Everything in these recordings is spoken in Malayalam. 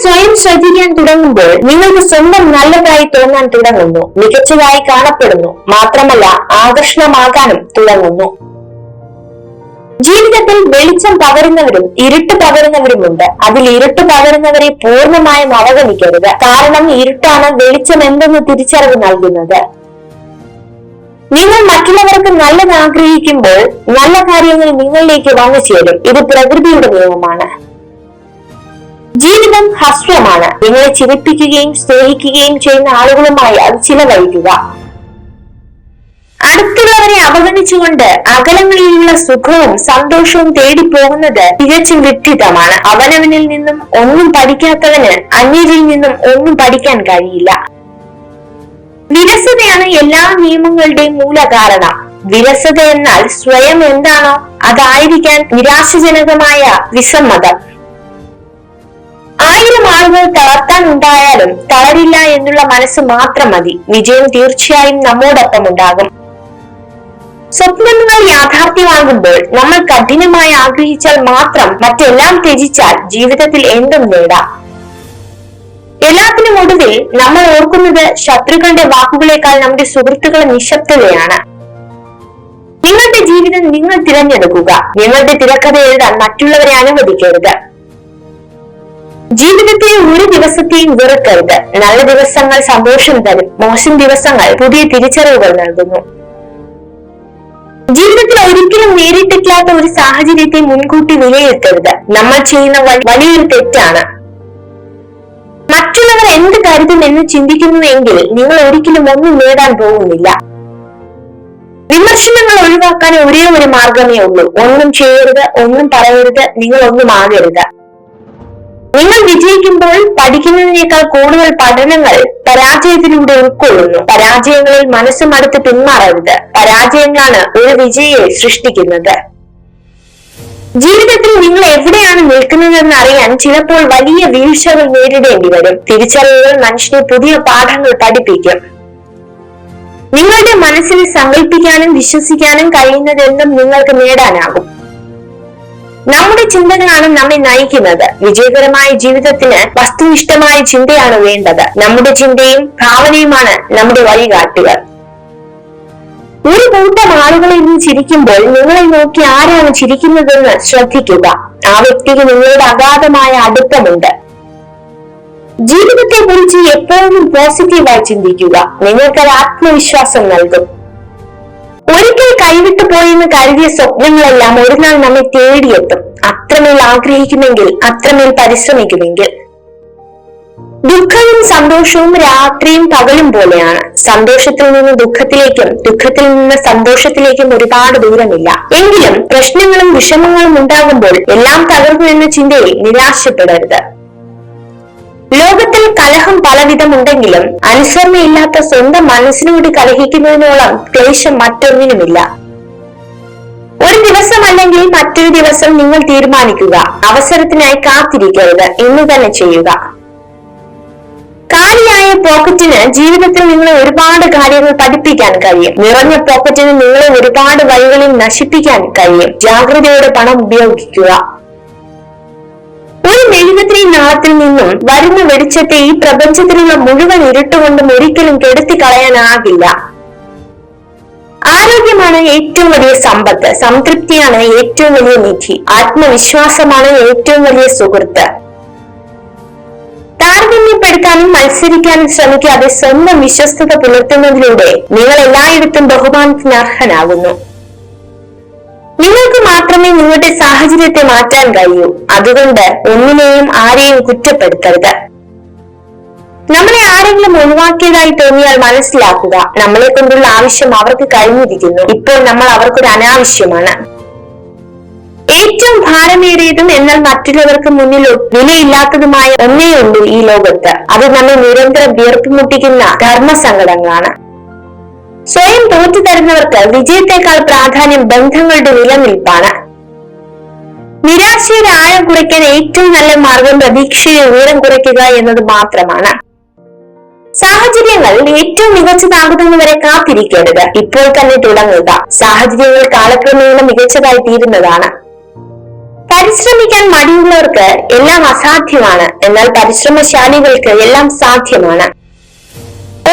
സ്വയം ശ്രദ്ധിക്കാൻ തുടങ്ങുമ്പോൾ നിങ്ങൾക്ക് സ്വന്തം നല്ലതായി തോന്നാൻ തുടങ്ങുന്നു, മികച്ചതായി കാണപ്പെടുന്നു, മാത്രമല്ല ആകർഷണമാകാനും തുടങ്ങുന്നു. ജീവിതത്തിൽ വെളിച്ചം പകരുന്നവരും ഇരുട്ട് പകരുന്നവരുമുണ്ട്. അതിൽ ഇരുട്ട് പകരുന്നവരെ പൂർണ്ണമായും അവഗണിക്കരുത്. കാരണം ഇരുട്ടാണ് വെളിച്ചം എന്തെന്ന് തിരിച്ചറിവ് നൽകുന്നത്. നിങ്ങൾ മറ്റുള്ളവർക്ക് നല്ലത് ആഗ്രഹിക്കുമ്പോൾ നല്ല കാര്യങ്ങൾ നിങ്ങളിലേക്ക് വന്നു ചേരും. ഇത് പ്രകൃതിയുടെ നിയമമാണ്. ജീവിതം ഹ്രസ്വമാണ്. നിങ്ങളെ ചിരിപ്പിക്കുകയും സ്നേഹിക്കുകയും ചെയ്യുന്ന ആളുകളുമായി അത് ചിലവഴിക്കുക. അടുത്തുള്ളവരെ അവഗണിച്ചുകൊണ്ട് അകലങ്ങളിലുള്ള സുഖവും സന്തോഷവും തേടി പോകുന്നത് തികച്ചും വിഡ്ഢിത്തമാണ്. അവനവനിൽ നിന്നും ഒന്നും പഠിക്കാത്തവന് അന്യരിൽ നിന്നും ഒന്നും പഠിക്കാൻ കഴിയില്ല. വിരസതയാണ് എല്ലാ നിയമങ്ങളുടെയും മൂല കാരണം. വിരസത എന്നാൽ സ്വയം എന്താണോ അതായിരിക്കാൻ നിരാശജനകമായ വിസമ്മതം. 1000 ആളുകൾ തളർത്താൻ ഉണ്ടായാലും തളരില്ല എന്നുള്ള മനസ്സ് മാത്രം മതി. വിജയം തീർച്ചയായും നമ്മോടൊപ്പം ഉണ്ടാകും. സ്വപ്നങ്ങൾ യാഥാർത്ഥ്യമാകുമ്പോൾ നമ്മൾ കഠിനമായി ആഗ്രഹിച്ചാൽ മാത്രം, മറ്റെല്ലാം ത്യജിച്ചാൽ ജീവിതത്തിൽ എന്തും നേടാം. എല്ലാത്തിനും ഒടുവിൽ നമ്മൾ ഓർക്കുന്നത് ശത്രുക്കളുടെ വാക്കുകളേക്കാൾ നമ്മുടെ സുഹൃത്തുക്കളുടെ നിശബ്ദതയാണ്. നിങ്ങളുടെ ജീവിതം നിങ്ങൾ തിരഞ്ഞെടുക്കുക. നിങ്ങളുടെ തിരക്കഥ എഴുതാൻ മറ്റുള്ളവരെ അനുവദിക്കരുത്. ജീവിതത്തിലെ ഒരു ദിവസത്തെയും വെറുക്കരുത്. നല്ല ദിവസങ്ങൾ സന്തോഷം തരും, മോശം ദിവസങ്ങൾ പുതിയ തിരിച്ചറിവുകൾ നൽകുന്നു. ജീവിതത്തിൽ ഒരിക്കലും നേരിട്ടിട്ടില്ലാത്ത ഒരു സാഹചര്യത്തെ മുൻകൂട്ടി വിലയിരുത്തരുത്. നമ്മൾ ചെയ്യുന്ന വലിയൊരു തെറ്റാണ്. മറ്റുള്ളവർ എന്ത് കരുതുമെന്ന് ചിന്തിക്കുന്നുവെങ്കിൽ നിങ്ങൾ ഒരിക്കലും ഒന്നും നേടാൻ പോകുന്നില്ല. വിമർശനങ്ങൾ ഒഴിവാക്കാൻ ഒരേ ഒരു മാർഗമേ ഉള്ളൂ. ഒന്നും ചെയ്യരുത്, ഒന്നും പറയരുത്, നിങ്ങൾ ഒന്നും ആകരുത്. നിങ്ങൾ വിജയിക്കുമ്പോൾ പഠിക്കുന്നതിനേക്കാൾ കൂടുതൽ പഠനങ്ങൾ പരാജയത്തിലൂടെ ഉൾക്കൊള്ളുന്നു. പരാജയങ്ങളിൽ മനസ്സും അടുത്ത് പിന്മാറരുത്. പരാജയങ്ങളാണ് ഒരു വിജയിയെ സൃഷ്ടിക്കുന്നത്. ജീവിതത്തിൽ നിങ്ങൾ എവിടെയാണ് നിൽക്കുന്നതെന്ന് അറിയാൻ ചിലപ്പോൾ വലിയ വീഴ്ചകൾ നേരിടേണ്ടി വരും. തിരിച്ചറിവുകൾ മനുഷ്യനെ പുതിയ പാഠങ്ങൾ പഠിപ്പിക്കും. നിങ്ങളുടെ മനസ്സിനെ സങ്കല്പിക്കാനും വിശ്വസിക്കാനും കഴിയുന്നതെന്തും നിങ്ങൾക്ക് നേടാനാകും. നമ്മുടെ ചിന്തകളാണ് നമ്മെ നയിക്കുന്നത്. വിജയകരമായ ജീവിതത്തിന് വസ്തുനിഷ്ഠമായ ചിന്തയാണ് വേണ്ടത്. നമ്മുടെ ചിന്തയും ഭാവനയുമാണ് നമ്മുടെ വഴികാട്ടികൾ. ഒരു കൂട്ടം ആളുകളെ ഇന്ന് ചിരിക്കുമ്പോൾ നിങ്ങളെ നോക്കി ആരാണ് ചിരിക്കുന്നതെന്ന് ശ്രദ്ധിക്കുക. ആ വ്യക്തിക്ക് നിങ്ങളുടെ അഗാധമായ അടുപ്പമുണ്ട്. ജീവിതത്തെ കുറിച്ച് എപ്പോഴും പോസിറ്റീവായി ചിന്തിക്കുക. നിങ്ങൾക്കത് ആത്മവിശ്വാസം നൽകും. ഒരിക്കൽ കൈവിട്ടു പോയെന്ന് കരുതിയ സ്വപ്നങ്ങളെല്ലാം ഒരു നാൾ നമ്മെ തേടിയെത്തും. അത്രമേൽ ആഗ്രഹിക്കുമെങ്കിൽ, അത്രമേൽ പരിശ്രമിക്കുമെങ്കിൽ. ദുഃഖവും സന്തോഷവും രാത്രിയും പകലും പോലെയാണ്. സന്തോഷത്തിൽ നിന്ന് ദുഃഖത്തിലേക്കും ദുഃഖത്തിൽ നിന്ന് സന്തോഷത്തിലേക്കും ഒരുപാട് ദൂരമില്ല. എങ്കിലും പ്രശ്നങ്ങളും വിഷമങ്ങളും ഉണ്ടാകുമ്പോൾ എല്ലാം തകർന്നു എന്ന ചിന്തയിൽ നിരാശപ്പെടരുത്. ലോകത്തിൽ കലഹം പലവിധമുണ്ടെങ്കിലും അനുസരണയില്ലാത്ത സ്വന്തം മനസ്സിനോട് കലഹിക്കുന്നതിനോളം ക്ലേശം മറ്റൊന്നിനുമില്ല. ഒരു ദിവസം അല്ലെങ്കിൽ മറ്റൊരു ദിവസം നിങ്ങൾ തീരുമാനിക്കുക. അവസരത്തിനായി കാത്തിരിക്കരുത്, ഇന്ന് തന്നെ ചെയ്യുക. കാലിയായ പോക്കറ്റിന് ജീവിതത്തിൽ നിങ്ങളെ ഒരുപാട് കാര്യങ്ങൾ പഠിപ്പിക്കാൻ കഴിയും. നിറഞ്ഞ പോക്കറ്റിന് നിങ്ങളെ ഒരുപാട് വഴികളിൽ നശിപ്പിക്കാൻ കഴിയും. ജാഗ്രതയോടെ പണം ഉപയോഗിക്കുക. ഒരു മെഴുകുതിരി നാളത്തിൽ നിന്നും വരുന്ന വെളിച്ചത്തെ ഈ പ്രപഞ്ചത്തിലുള്ള മുഴുവൻ ഇരുട്ടുകൊണ്ടും ഒരിക്കലും കെടുത്തി കളയാനാകില്ല. ആരോഗ്യമാണ് ഏറ്റവും വലിയ സമ്പത്ത്. സംതൃപ്തിയാണ് ഏറ്റവും വലിയ നിധി. ആത്മവിശ്വാസമാണ് ഏറ്റവും വലിയ സുഹൃത്ത്. താരതമ്യപ്പെടുത്താനും മത്സരിക്കാനും ശ്രമിക്കാതെ സ്വന്തം വിശ്വസ്തത പുലർത്തുന്നതിലൂടെ നിങ്ങൾ എല്ലായിടത്തും ബഹുമാനത്തിന് അർഹനാകുന്നു. നിങ്ങൾക്ക് മാത്രമേ നിങ്ങളുടെ സാഹചര്യത്തെ മാറ്റാൻ കഴിയൂ. അതുകൊണ്ട് ഒന്നിനെയും ആരെയും കുറ്റപ്പെടുത്തരുത്. നമ്മളെ ആരെങ്കിലും ഒഴിവാക്കിയതായി തോന്നിയാൽ മനസ്സിലാക്കുക, നമ്മളെ കൊണ്ടുള്ള ആവശ്യം അവർക്ക് കഴിഞ്ഞിരിക്കുന്നു. ഇപ്പോൾ നമ്മൾ അവർക്കൊരു അനാവശ്യമാണ്. ഏറ്റവും ഭാരമേറിയതും എന്നാൽ മറ്റുള്ളവർക്ക് മുന്നിൽ വിലയില്ലാത്തതുമായ ഒന്നേയുണ്ട് ഈ ലോകത്ത്. അത് നമ്മെ നിരന്തരം വീർപ്പുമുട്ടിക്കുന്ന ധർമ്മസങ്കടങ്ങളാണ്. സ്വയം തോറ്റു തരുന്നവർക്ക് വിജയത്തെക്കാൾ പ്രാധാന്യം ബന്ധങ്ങളുടെ നിലനിൽപ്പാണ്. നിരാശയുടെ ആഴം കുറയ്ക്കാൻ ഏറ്റവും നല്ല മാർഗം പ്രതീക്ഷയുടെ ഉയരം കുറയ്ക്കുക എന്നത് മാത്രമാണ്. സാഹചര്യങ്ങൾ ഏറ്റവും മികച്ചതാകുന്നവരെ കാത്തിരിക്കരുത്, ഇപ്പോൾ തന്നെ തുടങ്ങുക. സാഹചര്യങ്ങൾ കാലക്രമേണ മികച്ചതായി തീരുന്നതാണ്. പരിശ്രമിക്കാൻ മടിയുള്ളവർക്ക് എല്ലാം അസാധ്യമാണ്, എന്നാൽ പരിശ്രമശാലികൾക്ക് എല്ലാം സാധ്യമാണ്.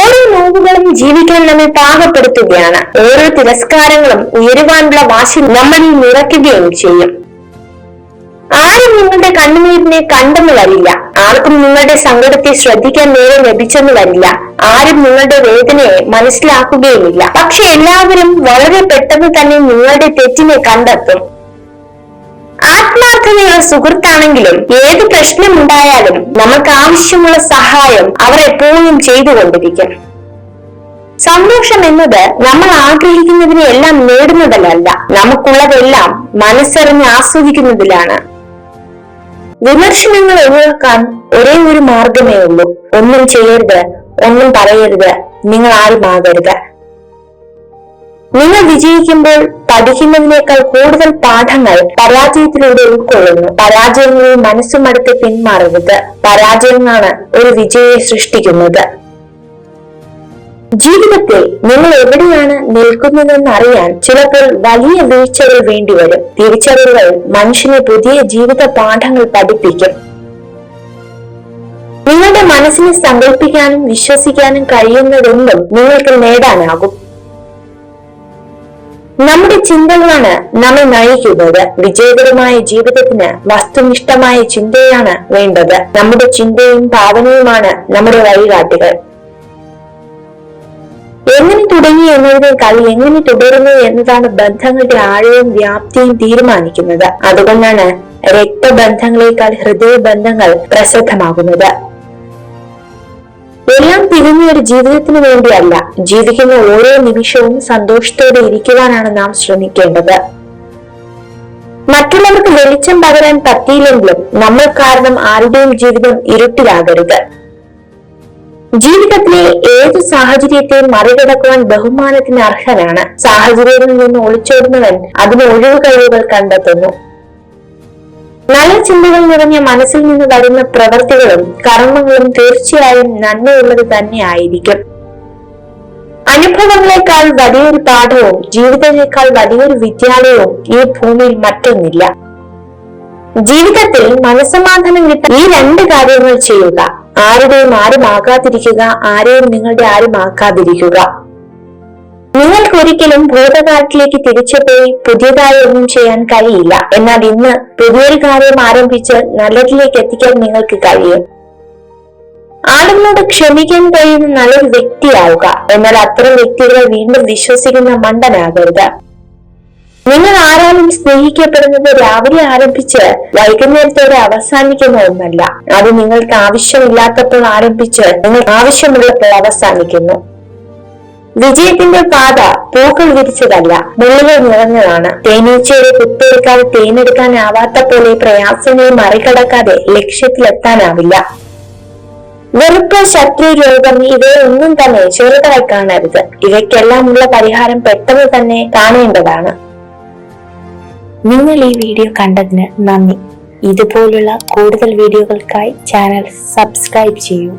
ഓരോ നോവുകളും ജീവിക്കാൻ നമ്മെ പാകപ്പെടുത്തുകയാണ്. ഓരോ തിരസ്കാരങ്ങളും ഉയരുവാനുള്ള വാശി നമ്മളിൽ നിറയ്ക്കുകയും ചെയ്യും. ആരും നിങ്ങളുടെ കണ്ണുനീരിനെ കണ്ടെന്ന് വരില്ല. ആർക്കും നിങ്ങളുടെ സങ്കടത്തെ ശ്രദ്ധിക്കാൻ നേരം ലഭിച്ചെന്ന് വരില്ല. ആരും നിങ്ങളുടെ വേദനയെ മനസ്സിലാക്കുകയുമില്ല. പക്ഷെ എല്ലാവരും വളരെ പെട്ടെന്ന് തന്നെ നിങ്ങളുടെ തെറ്റിനെ കണ്ടെത്തും. ആത്മാർത്ഥതയുള്ള സുഹൃത്താണെങ്കിലും ഏത് പ്രശ്നമുണ്ടായാലും നമുക്ക് ആവശ്യമുള്ള സഹായം അവർ എപ്പോഴും ചെയ്തുകൊണ്ടിരിക്കും. സന്തോഷം എന്നത് നമ്മൾ ആഗ്രഹിക്കുന്നതിനെ എല്ലാം നേടുന്നതിലല്ല, നമുക്കുള്ളതെല്ലാം മനസ്സറിഞ്ഞ് ആസ്വദിക്കുന്നതിലാണ്. വിമർശനങ്ങൾ ഒഴിവാക്കാൻ ഒരേ ഒരു മാർഗമേ ഉള്ളൂ. ഒന്നും ചെയ്യരുത്, ഒന്നും പറയരുത്, നിങ്ങൾ ആരുമാകരുത്. നിങ്ങൾ വിജയിക്കുമ്പോൾ പഠിക്കുന്നതിനേക്കാൾ കൂടുതൽ പാഠങ്ങൾ പരാജയത്തിലൂടെ ഉൾക്കൊള്ളുന്നു. പരാജയങ്ങളിൽ മനസ്സുമടുത്ത് പിന്മാറരുത്. പരാജയങ്ങളാണ് ഒരു വിജയെ സൃഷ്ടിക്കുന്നത്. ജീവിതത്തിൽ നിങ്ങൾ എവിടെയാണ് നിൽക്കുന്നതെന്ന് അറിയാൻ ചിലപ്പോൾ വലിയ വീഴ്ചകൾ വേണ്ടിവരും. തിരിച്ചറിവുകൾ മനുഷ്യനെ പുതിയ ജീവിത പാഠങ്ങൾ പഠിപ്പിക്കും. നിങ്ങളുടെ മനസ്സിനെ സങ്കല്പിക്കാനും വിശ്വസിക്കാനും കഴിയുന്നതെന്നും നിങ്ങൾക്ക് നേടാനാകും. നമ്മുടെ ചിന്തകളാണ് നമ്മെ നയിക്കുന്നത്. വിജയകരമായ ജീവിതത്തിന് വസ്തുനിഷ്ഠമായ ചിന്തയാണ് വേണ്ടത്. നമ്മുടെ ചിന്തയും ഭാവനയുമാണ് നമ്മുടെ വഴികാട്ടികൾ. എങ്ങനെ തുടങ്ങി എന്നതിനേക്കാൾ എങ്ങനെ തുടരുന്നു എന്നതാണ് ബന്ധങ്ങളുടെ ആഴവും വ്യാപ്തിയും തീരുമാനിക്കുന്നത്. അതുകൊണ്ടാണ് രക്തബന്ധങ്ങളെക്കാൾ ഹൃദയബന്ധങ്ങൾ പ്രസിദ്ധമാകുന്നത്. എല്ലാം തിരിഞ്ഞ ഒരു ജീവിതത്തിന് വേണ്ടിയല്ല, ജീവിക്കുന്ന ഓരോ നിമിഷവും സന്തോഷത്തോടെ ഇരിക്കുവാനാണ് നാം ശ്രമിക്കേണ്ടത്. മറ്റുള്ളവർക്ക് വെളിച്ചം പകരാൻ പറ്റിയില്ലെങ്കിലും നമ്മൾ കാരണം ആരുടെയും ജീവിതം ഇരുട്ടിലാകരുത്. ജീവിതത്തിലെ ഏതു സാഹചര്യത്തെയും മറികടക്കുവാൻ ബഹുമാനത്തിന് അർഹനാണ്. സാഹചര്യത്തിൽ നിന്ന് ഒളിച്ചോടുന്നവൻ അതിന് ഒഴിവ് കഴിവുകൾ കണ്ടെത്തുന്നു. നല്ല ചിന്തകൾ നിറഞ്ഞ മനസ്സിൽ നിന്ന് വരുന്ന പ്രവൃത്തികളും കർമ്മങ്ങളും തീർച്ചയായും നന്മയുള്ളത് തന്നെ ആയിരിക്കും. അനുഭവങ്ങളെക്കാൾ വലിയൊരു പാഠവും ജീവിതത്തെക്കാൾ വലിയൊരു വിദ്യാലയവും ഈ ഭൂമിയിൽ മറ്റൊന്നില്ല. ജീവിതത്തിൽ മനസ്സമാധാനം കിട്ടാൻ ഈ രണ്ട് കാര്യങ്ങൾ ചെയ്യുക. ആരുടെയും ആരുമാകാതിരിക്കുക, ആരെയും നിങ്ങളുടെ ആരുമാക്കാതിരിക്കുക. നിങ്ങൾക്ക് ഒരിക്കലും ഭൂതകാലത്തിലേക്ക് തിരിച്ചുപോയി പുതിയതായി ഒന്നും ചെയ്യാൻ കഴിയില്ല. എന്നാൽ ഇന്ന് പുതിയൊരു കാര്യം ആരംഭിച്ച് നല്ലതിലേക്ക് എത്തിക്കാൻ നിങ്ങൾക്ക് കഴിയും. ആളുകളോട് ക്ഷമിക്കാൻ കഴിയുന്ന നല്ലൊരു വ്യക്തിയാവുക. എന്നാൽ അത്തരം വ്യക്തികളെ വീണ്ടും വിശ്വസിക്കുന്ന മണ്ടനാകരുത്. നിങ്ങൾ ആരാലും സ്നേഹിക്കപ്പെടുന്നത് രാവിലെ ആരംഭിച്ച് വൈകുന്നേരത്തോടെ അവസാനിക്കുന്ന ഒന്നല്ല. അത് നിങ്ങൾക്ക് ആവശ്യമില്ലാത്തപ്പോൾ ആരംഭിച്ച് നിങ്ങൾ ആവശ്യമുള്ളപ്പോൾ അവസാനിക്കുന്നു. വിജയത്തിന്റെ പാത പൂക്കൾ വിരിച്ചതല്ല, മുള്ളുകൾ നിറഞ്ഞതാണ്. തേനീച്ചയുടെ കുത്തെടുക്കാതെ തേനെടുക്കാനാവാത്ത പോലെ പ്രയാസങ്ങളെ മറികടക്കാതെ ലക്ഷ്യത്തിലെത്താനാവില്ല. വെറുപ്പ്, ശത്രു, രോഗം ഇവയൊന്നും തന്നെ ചെറുതായി കാണരുത്. ഇവയ്ക്കെല്ലാം ഉള്ള പരിഹാരം പെട്ടെന്ന് തന്നെ കാണേണ്ടതാണ്. നിങ്ങൾ ഈ വീഡിയോ കണ്ടതിന് നന്ദി. ഇതുപോലുള്ള കൂടുതൽ വീഡിയോകൾക്കായി ചാനൽ സബ്സ്ക്രൈബ് ചെയ്യൂ.